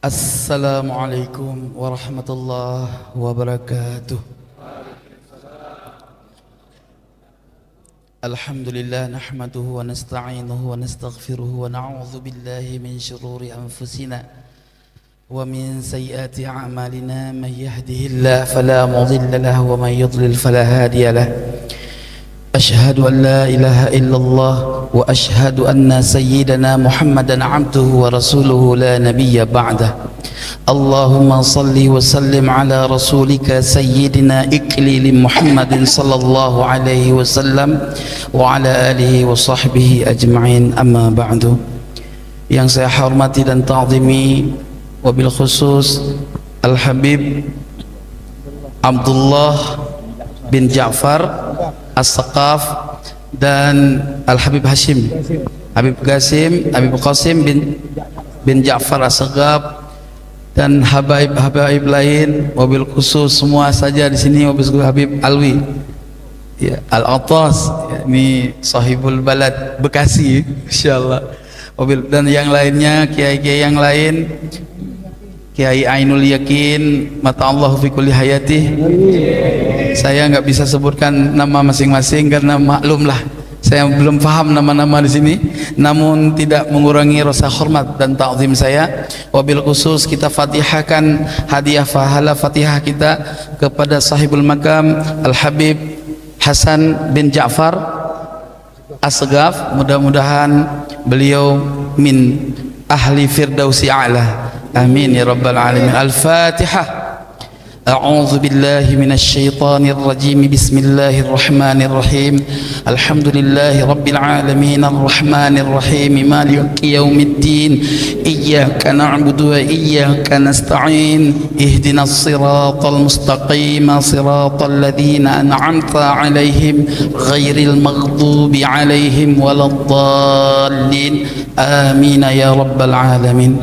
Assalamualaikum warahmatullahi wabarakatuh. Alhamdulillah nahmaduhu wa nasta'inuhu wa nastaghfiruhu wa na'udzu billahi min shururi anfusina wa min sayyiati a'malina. Man yahdihillahu fala mudilla lahu wa man yudlil fala hadiya lahu. Ashhadu an la ilaha illallah wa ashhadu anna sayyidana Muhammadan abduhu wa rasuluhu la nabiyya ba'dah. Allahumma salli wa sallim ala rasulika sayyidina iklili Muhammadin sallallahu alaihi wasallam wa ala alihi wa sahbihi ajma'in, amma ba'du. Yang saya hormati dan ta'zimi, wabil khusus Al-Habib Abdullah bin Ja'far As-Saqaf dan Al-Habib Hashim, Habib Qasim bin Ja'far As-Saqaf dan habaib lain, wabil khusus semua saja di sini, wabil khusus Habib Alwi ya, Al-Atas ya, ini sahibul balad Bekasi insyaallah, wabil, dan yang lainnya, kiai-kiai yang lain, Kiai Ainul Yakin mata Allah fi kulli hayati. Saya nggak bisa sebutkan nama masing-masing karena maklumlah saya belum paham nama-nama di sini, namun tidak mengurangi rasa hormat dan ta'zim saya. Wabil khusus kita fatihahkan hadiah fahala fatihah kita kepada sahibul makam Al-Habib Hasan bin Ja'far As-Saqaf. Mudah-mudahan beliau min ahli firdausi a'la, amin ya rabbal alamin. Al-Fatihah. أعوذ بالله من الشيطان الرجيم. بسم الله الرحمن الرحيم. الحمد لله رب العالمين الرحمن الرحيم مالك يوم الدين. إياك نعبد وإياك نستعين. اهدنا الصراط المستقيم صراط الذين أنعمت عليهم غير المغضوب عليهم ولا الضالين آمين يا رب العالمين.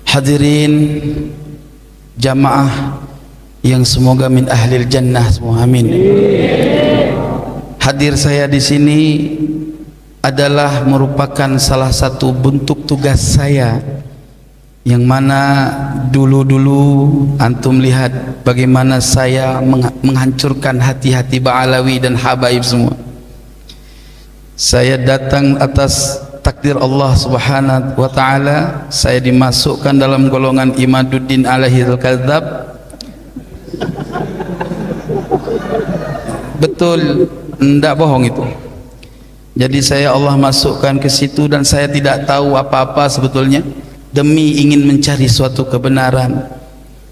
Hadirin jamaah yang semoga min ahlil jannah semua, amin. Hadir saya di sini adalah merupakan salah satu bentuk tugas saya, yang mana dulu-dulu antum lihat bagaimana saya menghancurkan hati-hati Ba'alawi dan habaib semua. Saya datang atas takdir Allah subhanahu wa ta'ala, saya dimasukkan dalam golongan Imaduddin alaihil kadzab. Betul, enggak bohong itu. Jadi saya Allah masukkan ke situ dan saya tidak tahu apa-apa sebetulnya, demi ingin mencari suatu kebenaran.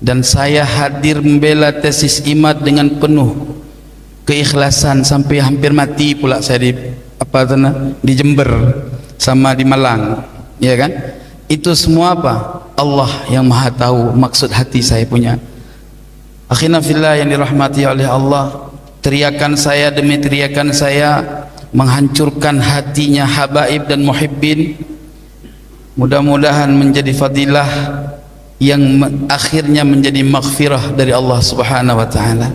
Dan saya hadir membela tesis Imad dengan penuh keikhlasan sampai hampir mati pula saya di Jember sama di Malang, ya kan? Itu semua apa? Allah yang maha tahu maksud hati saya punya. Akhina fillah yang dirahmati oleh Allah, teriakan saya demi teriakan saya menghancurkan hatinya habaib dan muhibbin. Mudah-mudahan menjadi fadilah yang akhirnya menjadi maghfirah dari Allah subhanahu wa ta'ala.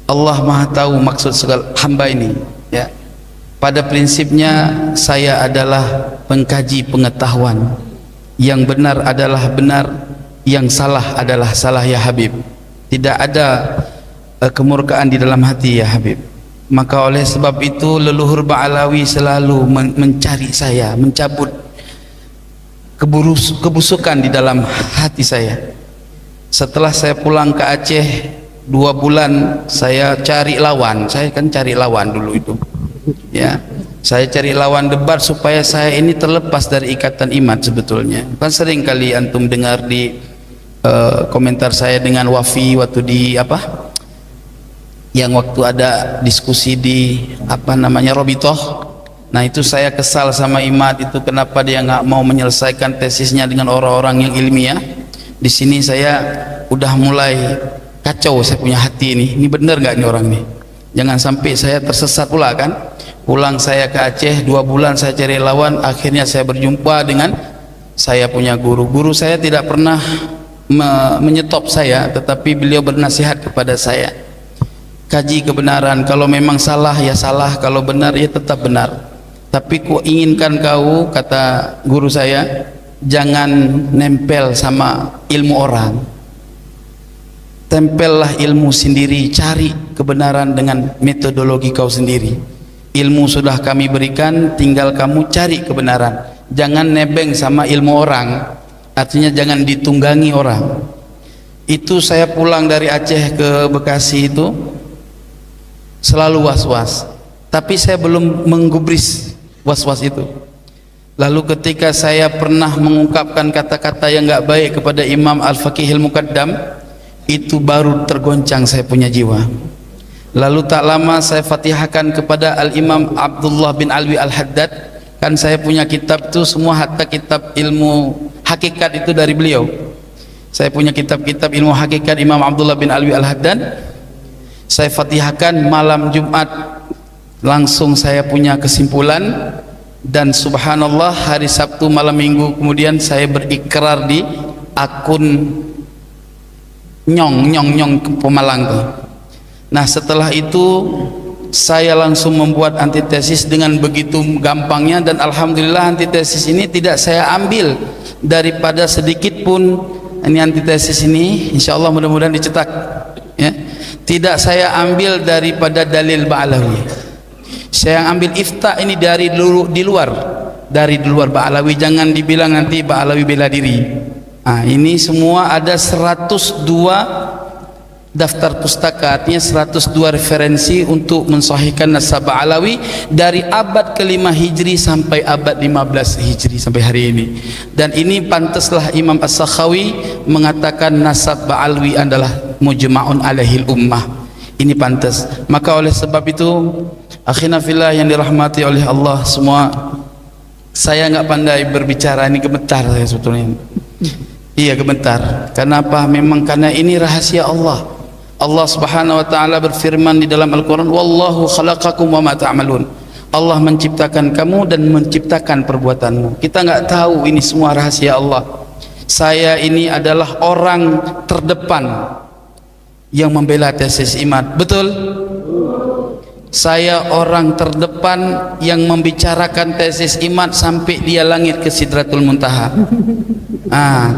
Allah maha tahu maksud segala hamba ini ya. Pada prinsipnya saya adalah pengkaji pengetahuan. Yang benar adalah benar, yang salah adalah salah ya Habib. Tidak ada kemurkaan di dalam hati ya Habib. Maka oleh sebab itu leluhur Ba'alawi selalu mencari saya, mencabut kebusukan di dalam hati saya. Setelah saya pulang ke Aceh 2 bulan, saya cari lawan. Saya kan cari lawan dulu itu ya, saya cari lawan debat supaya saya ini terlepas dari ikatan iman. Sebetulnya kan sering kali antum dengar di komentar saya dengan Wafi waktu di apa yang waktu ada diskusi di apa namanya Robitoh. Nah itu saya kesal sama Imad itu, kenapa dia nggak mau menyelesaikan tesisnya dengan orang-orang yang ilmiah. Di sini saya udah mulai kacau, saya punya hati ini bener nggak nih orang nih, jangan sampai saya tersesat pula kan. Pulang saya ke Aceh 2 bulan saya cari lawan, akhirnya saya berjumpa dengan saya punya guru saya tidak pernah menyetop saya, tetapi beliau bernasihat kepada saya, kaji kebenaran, kalau memang salah ya salah, kalau benar ya tetap benar. Tapi ku inginkan kau, kata guru saya, jangan nempel sama ilmu orang, tempellah ilmu sendiri, cari kebenaran dengan metodologi kau sendiri. Ilmu sudah kami berikan, tinggal kamu cari kebenaran. Jangan nebeng sama ilmu orang, artinya jangan ditunggangi orang. Itu saya pulang dari Aceh ke Bekasi itu selalu was-was, tapi saya belum menggubris was-was itu. Lalu ketika saya pernah mengungkapkan kata-kata yang enggak baik kepada Imam Al-Faqihil Muqaddam, itu baru tergoncang saya punya jiwa. Lalu tak lama saya fatihahkan kepada Al-Imam Abdullah bin Alwi Al-Haddad, kan saya punya kitab itu semua, hatta kitab ilmu hakikat itu dari beliau. Saya punya kitab-kitab ilmu hakikat Imam Abdullah bin Alwi Al-Haddad, saya fatihahkan malam Jumat, langsung saya punya kesimpulan. Dan subhanallah, hari Sabtu malam Minggu kemudian saya berikrar di akun nyong Pemalang tuh. Nah setelah itu saya langsung membuat antitesis dengan begitu gampangnya, dan alhamdulillah antitesis ini tidak saya ambil daripada sedikit pun. Ini antitesis ini insyaallah mudah-mudahan dicetak ya. Tidak saya ambil daripada dalil Ba'alawi. Saya ambil ifta ini dari di luar Ba'alawi. Jangan dibilang nanti Ba'alawi bela diri. Nah, ini semua ada 102 daftar pustaka, artinya 102 referensi untuk mensahihkan nasab Ba'alawi dari abad ke-5 Hijri sampai abad 15 Hijri sampai hari ini. Dan ini pantaslah Imam As-Sakhawi mengatakan nasab Ba'alawi adalah mujma'un alaihil ummah. Ini pantas. Maka oleh sebab itu, akhina fillah yang dirahmati oleh Allah semua, saya nggak pandai berbicara, ini gemetar saya sebetulnya. Iya gemetar. Kenapa? Memang karena ini rahasia Allah. Allah Subhanahu wa taala berfirman di dalam Al-Qur'an, "Wallahu khalaqakum wa ma ta'malun." Allah menciptakan kamu dan menciptakan perbuatanmu. Kita nggak tahu, ini semua rahasia Allah. Saya ini adalah orang terdepan yang membela tesis iman. Betul? Saya orang terdepan yang membicarakan tesis iman sampai dia langit ke Sidratul Muntaha.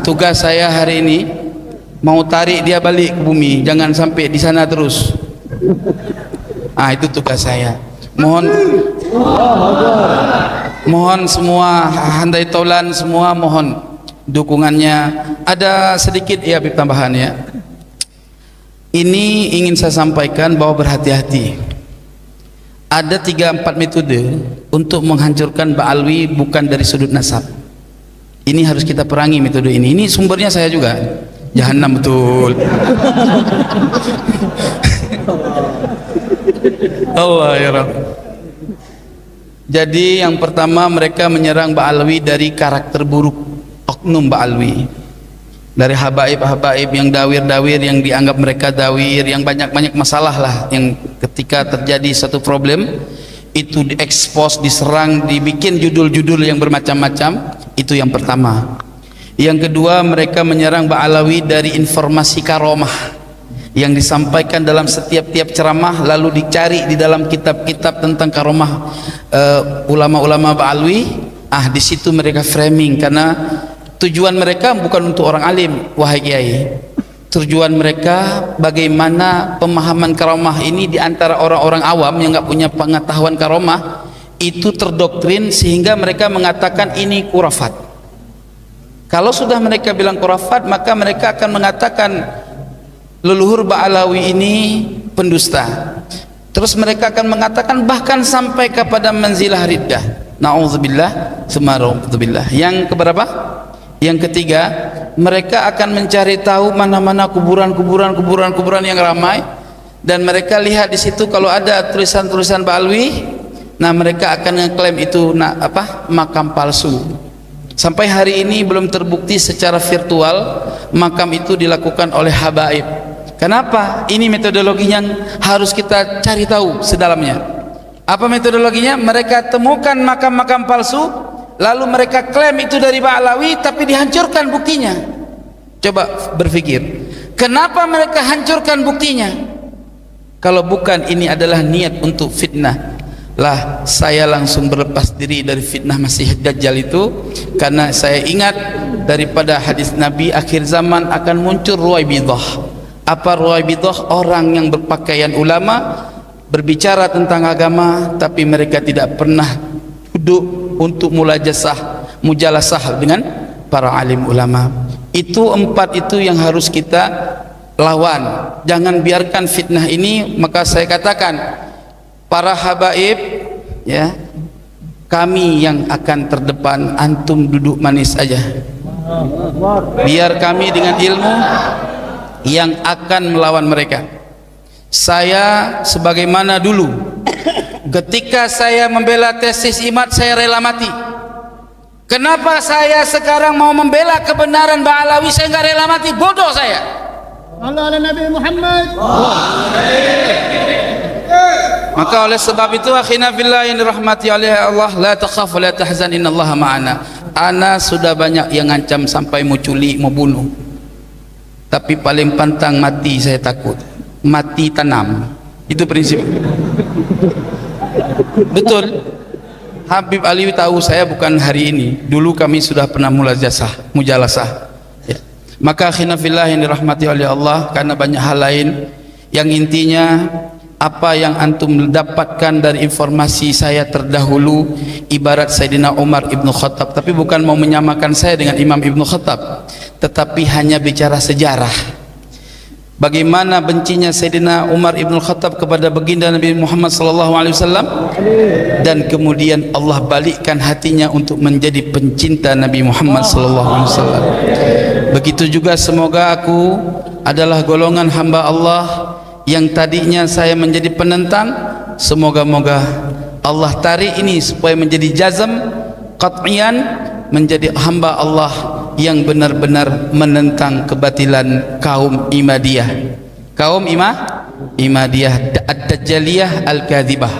Tugas saya hari ini mau tarik dia balik ke bumi, jangan sampai di sana terus. Itu tugas saya. Mohon semua handai taulan semua, mohon dukungannya. Ada sedikit ya tambahan ya. Ini ingin saya sampaikan bahwa berhati-hati. Ada 3-4 metode untuk menghancurkan Ba'alwi bukan dari sudut nasab. Ini harus kita perangi metode ini. Ini sumbernya saya juga. Jahanam betul. Allah ya Rabb. Jadi yang pertama, mereka menyerang Ba'alwi dari karakter buruk oknum Ba'alwi. Dari habaib-habaib yang dawir-dawir, yang dianggap mereka dawir, yang banyak-banyak masalah lah, yang ketika terjadi satu problem itu diekspos, diserang, dibikin judul-judul yang bermacam-macam. Itu yang pertama. Yang kedua, mereka menyerang Ba'alawi dari informasi karomah yang disampaikan dalam setiap ceramah, lalu dicari di dalam kitab-kitab tentang karomah ulama-ulama Ba'alwi. Di situ mereka framing, karena tujuan mereka bukan untuk orang alim, wahai kiai. Tujuan mereka bagaimana pemahaman karomah ini di antara orang-orang awam yang nggak punya pengetahuan karomah itu terdoktrin, sehingga mereka mengatakan ini khurafat. Kalau sudah mereka bilang khurafat, maka mereka akan mengatakan leluhur Ba'alawi ini pendusta. Terus mereka akan mengatakan bahkan sampai kepada manzilah riddah. Na'udzubillah, sumarudzubillah. Yang keberapa? Yang ketiga, mereka akan mencari tahu mana-mana kuburan yang ramai, dan mereka lihat di situ kalau ada tulisan-tulisan Ba'alwi, mereka akan ngeklaim itu makam palsu. Sampai hari ini belum terbukti secara virtual makam itu dilakukan oleh habaib. Kenapa? Ini metodologinya yang harus kita cari tahu sedalamnya. Apa metodologinya? Mereka temukan makam-makam palsu, lalu mereka klaim itu dari Ba'alawi, tapi dihancurkan buktinya. Coba berpikir, kenapa mereka hancurkan buktinya? Kalau bukan ini adalah niat untuk fitnah, lah saya langsung berlepas diri dari fitnah Masih Dajjal itu, karena saya ingat daripada hadis Nabi akhir zaman akan muncul Ruwaibidah. Apa Ruwaibidah? Orang yang berpakaian ulama, berbicara tentang agama, tapi mereka tidak pernah duduk untuk mujalasah dengan para alim ulama. Itu 4 itu yang harus kita lawan. Jangan biarkan fitnah ini. Maka saya katakan, para habaib, ya, kami yang akan terdepan, antum duduk manis aja. Biar kami dengan ilmu yang akan melawan mereka. Saya sebagaimana dulu ketika saya membela tesis IMAT, saya rela mati. Kenapa saya sekarang mau membela kebenaran Ba'alawi, saya nggak rela mati? Bodoh saya. Allah ala Nabi Muhammad. Maka oleh sebab itu, akhina fillah yang dirahmati oleh Allah, la takhaf wa la tahzan, innallaha ma'ana. Ana sudah banyak yang ngancam sampai mau culik, mau bunuh, tapi paling pantang mati saya takut. Mati tanam, itu prinsip. Betul. Habib Ali tahu saya bukan hari ini, dulu kami sudah pernah mujalasah, ya. Maka akhina fillah yang dirahmati oleh Allah, karena banyak hal lain yang intinya apa yang antum dapatkan dari informasi saya terdahulu ibarat Sayyidina Umar Ibn Khattab, tapi bukan mau menyamakan saya dengan Imam Ibn Khattab, tetapi hanya bicara sejarah. Bagaimana bencinya Sayyidina Umar Ibn Khattab kepada baginda Nabi Muhammad SAW, dan kemudian Allah balikkan hatinya untuk menjadi pencinta Nabi Muhammad SAW. Begitu juga semoga aku adalah golongan hamba Allah yang tadinya saya menjadi penentang, semoga-moga Allah tarik ini supaya menjadi jazm qat'iyan, menjadi hamba Allah yang benar-benar menentang kebatilan kaum Imadiyah, kaum Imadiyah ad-Dajjaliyah al-Kadhibah.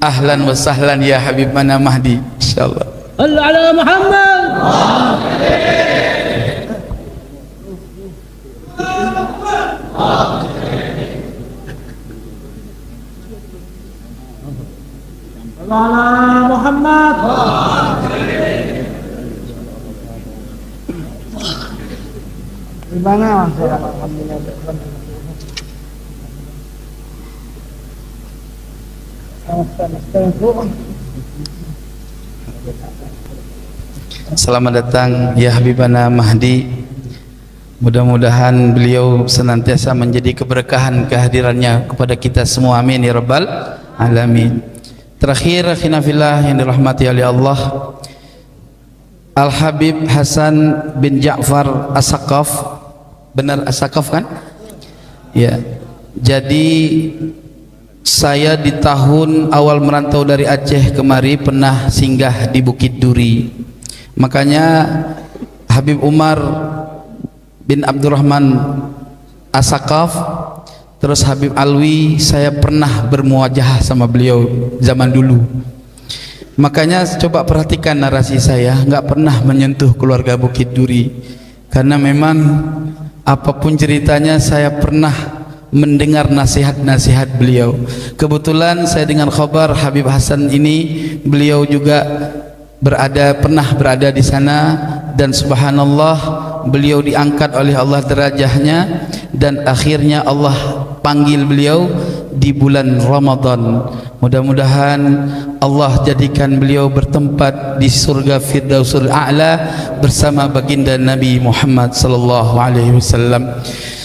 Ahlan wa sahlan ya Habib mana Mahdi, insyaallah. Allah ala Muhammad. Allah ala Muhammad. Di mana saya Selamat datang ya Habibana Mahdi. Mudah-mudahan beliau senantiasa menjadi keberkahan kehadirannya kepada kita semua, amin ya rabbal alamin. Terakhir akhina fillah yang dirahmati oleh Allah, Al-Habib Hasan bin Ja'far As-Saqaf, benar As-Saqaf kan? Ya. Jadi saya di tahun awal merantau dari Aceh kemari pernah singgah di Bukit Duri. Makanya Habib Umar bin Abdurrahman As-Saqaf, terus Habib Alwi, saya pernah bermuajahah sama beliau zaman dulu. Makanya coba perhatikan narasi saya, nggak pernah menyentuh keluarga Bukit Duri, karena memang apapun ceritanya saya pernah mendengar nasihat-nasihat beliau. Kebetulan saya dengan khabar Habib Hasan ini, beliau juga pernah berada di sana, dan subhanallah beliau diangkat oleh Allah derajahnya, dan akhirnya Allah panggil beliau di bulan Ramadan. Mudah-mudahan Allah jadikan beliau bertempat di surga Firdausul A'la bersama baginda Nabi Muhammad sallallahu alaihi wasallam.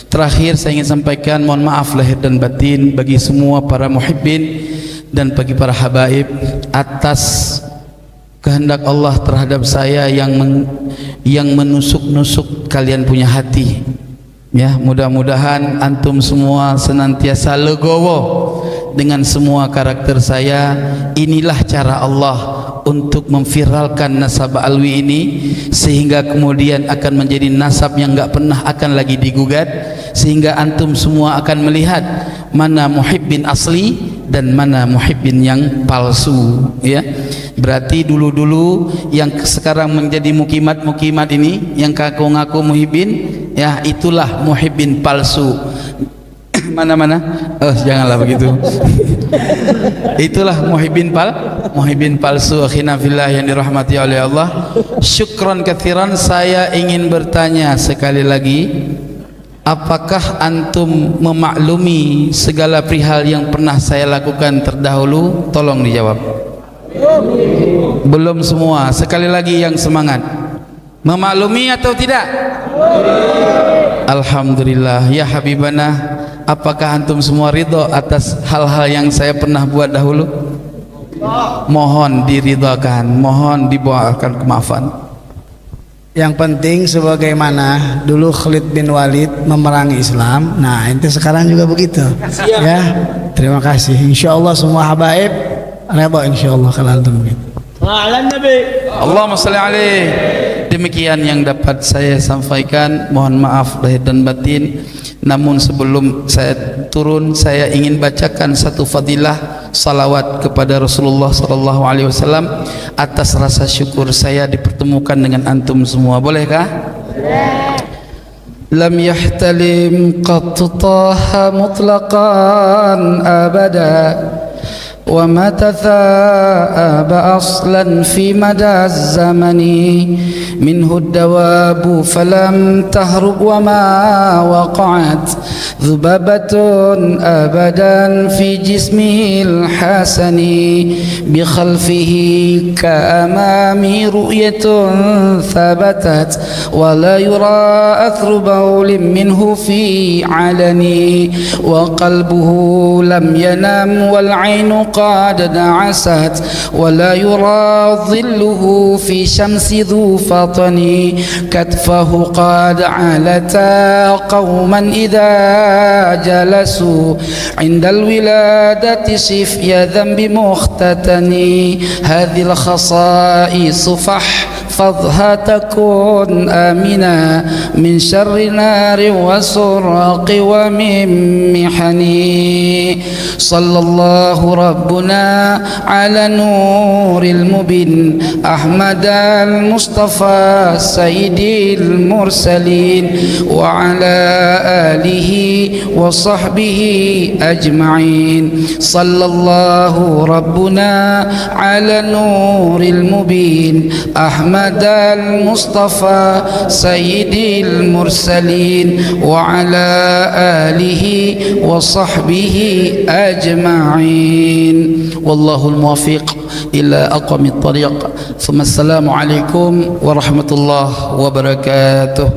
Terakhir saya ingin sampaikan mohon maaf lahir dan batin bagi semua para muhibbin dan bagi para habaib atas kehendak Allah terhadap saya yang menusuk-nusuk kalian punya hati. Ya, mudah-mudahan antum semua senantiasa legowo dengan semua karakter saya. Inilah cara Allah untuk memviralkan nasab Alwi ini, sehingga kemudian akan menjadi nasab yang enggak pernah akan lagi digugat, sehingga antum semua akan melihat mana muhibbin asli dan mana muhibbin yang palsu. Ya, berarti dulu-dulu yang sekarang menjadi mukimat ini yang ngaku-ngaku muhibbin, ya itulah muhibbin palsu. mana-mana. Janganlah begitu. Itulah muhibbin palsu akhina fillah yang dirahmati oleh Allah. Syukran katsiran. Saya ingin bertanya sekali lagi, apakah antum memaklumi segala perihal yang pernah saya lakukan terdahulu? Tolong dijawab. Belum semua. Sekali lagi yang semangat. Memaklumi atau tidak? Alhamdulillah. Ya Habibana, apakah antum semua ridho atas hal-hal yang saya pernah buat dahulu? Mohon diridhakan, mohon dibawakan kemaafan. Yang penting sebagaimana dulu Khalid bin Walid memerangi Islam, nah ente sekarang juga begitu. Ya, terima kasih. Insyaallah semua habaib redha insyaallah kalau antum begitu. Allahumma shalli alaihi. Demikian yang dapat saya sampaikan. Mohon maaf lahir dan batin. Namun sebelum saya turun, saya ingin bacakan satu fadilah salawat kepada Rasulullah sallallahu alaihi wasallam atas rasa syukur saya dipertemukan dengan antum semua. Bolehkah? Lam yahtalim qattu taha mutlaqan abada وما تثاءب أصلا في مدى الزمن منه الدواب فلم تهرب وما وقعت ذبابة أبدا في جسمه الحسن بخلفه كأمامه رؤية ثبتت ولا يرى أثر بول منه في علني وقلبه لم ينام والعين قد دعست ولا يرى ظله في شمس ذو فطن كتفه قد علتا قوما إذا جلسوا عند الولادة شفي ذنب مختتن هذه الخصائص فاحفظها تكون آمنا من شر نار وسرق ومن محن صلى الله ربنا على نور المبين أحمد المصطفى سيد المرسلين وعلى آله وصحبه أجمعين صلى الله ربنا على نور المبين أحمد المصطفى سيد المرسلين وعلى آله وصحبه أجمعين والله الموفق إلى أقوم الطريق ثم السلام عليكم ورحمة الله وبركاته.